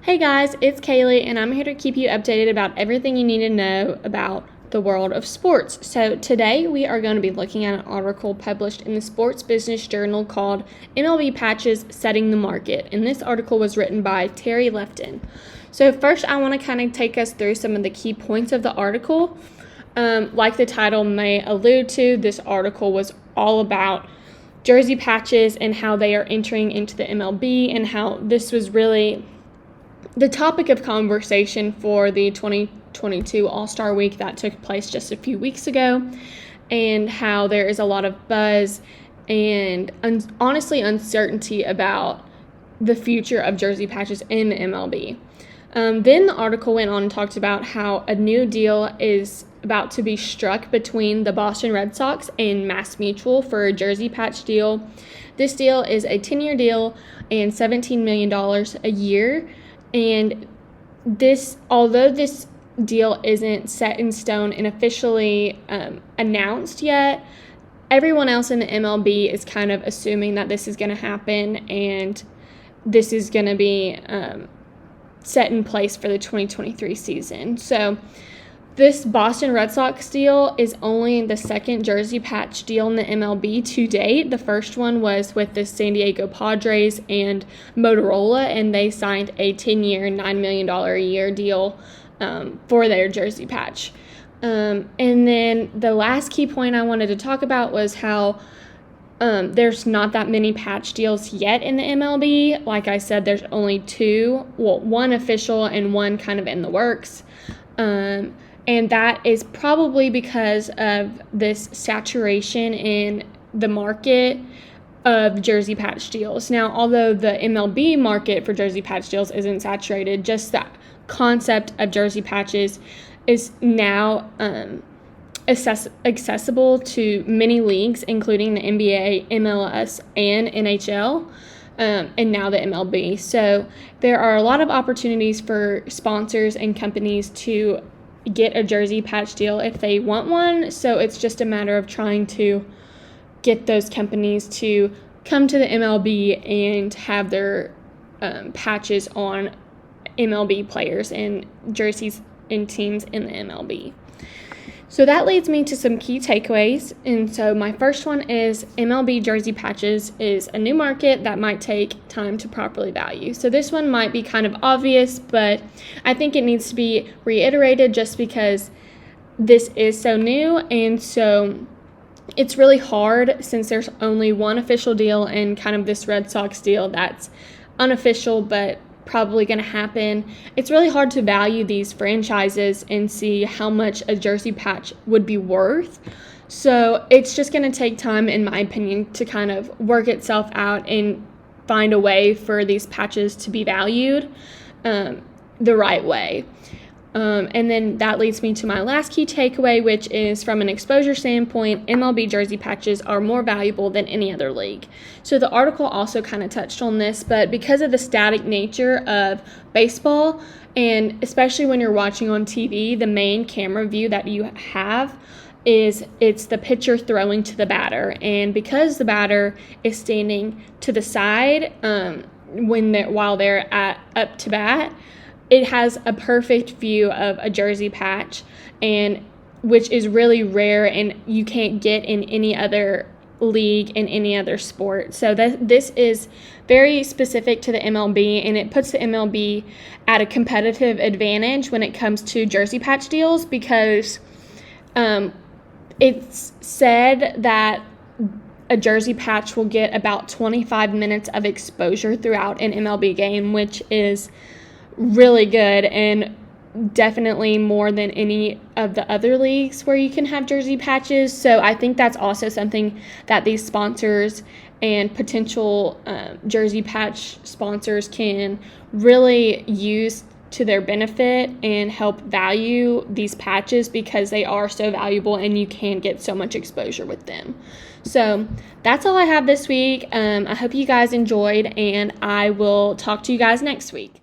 Hey guys, it's Kaleigh, and I'm here to keep you updated about everything you need to know about the world of sports. So today we are going to be looking at an article published in the Sports Business Journal called MLB Patches Setting the Market, and this article was written by Terry Lefton. So first I want to kind of take us through some of the key points of the article. Like the title may allude to, this article was all about jersey patches and how they are entering into the MLB and how this was really the topic of conversation for the 2022 All-Star Week that took place just a few weeks ago, and how there is a lot of buzz and honestly uncertainty about the future of jersey patches in the MLB. Then the article went on and talked about how a new deal is about to be struck between the Boston Red Sox and MassMutual for a jersey patch deal. This deal is a 10-year deal and $17 million a year. And although this deal isn't set in stone and officially announced yet, everyone else in the MLB is kind of assuming that this is going to happen and this is going to be set in place for the 2023 season. So this Boston Red Sox deal is only the second jersey patch deal in the MLB to date. The first one was with the San Diego Padres and Motorola, and they signed a 10-year, $9 million a year deal for their jersey patch. And then the last key point I wanted to talk about was how there's not that many patch deals yet in the MLB. Like I said, there's only two, one official and one kind of in the works. And that is probably because of this saturation in the market of jersey patch deals. Now, although the MLB market for jersey patch deals isn't saturated, just that concept of jersey patches is now accessible to many leagues, including the NBA, MLS, and NHL. And now the MLB. So there are a lot of opportunities for sponsors and companies to get a jersey patch deal if they want one. So it's just a matter of trying to get those companies to come to the MLB and have their patches on MLB players and jerseys and teams in the MLB. So that leads me to some key takeaways. And so my first one is MLB jersey patches is a new market that might take time to properly value. So this one might be kind of obvious, but I think it needs to be reiterated just because this is so new. And so it's really hard since there's only one official deal and kind of this Red Sox deal that's unofficial but probably going to happen. It's really hard to value these franchises and see how much a jersey patch would be worth. So it's just going to take time, in my opinion, to kind of work itself out and find a way for these patches to be valued the right way. And then that leads me to my last key takeaway, which is from an exposure standpoint, MLB jersey patches are more valuable than any other league. So the article also kind of touched on this, but because of the static nature of baseball, and especially when you're watching on TV, the main camera view that you have it's the pitcher throwing to the batter. And because the batter is standing to the side while they're up to bat, it has a perfect view of a jersey patch, and which is really rare and you can't get in any other league in any other sport. So this is very specific to the MLB, and it puts the MLB at a competitive advantage when it comes to jersey patch deals because it's said that a jersey patch will get about 25 minutes of exposure throughout an MLB game, which is really good and definitely more than any of the other leagues where you can have jersey patches. So I think that's also something that these sponsors and potential jersey patch sponsors can really use to their benefit and help value these patches because they are so valuable and you can get so much exposure with them. So that's all I have this week. I hope you guys enjoyed, and I will talk to you guys next week.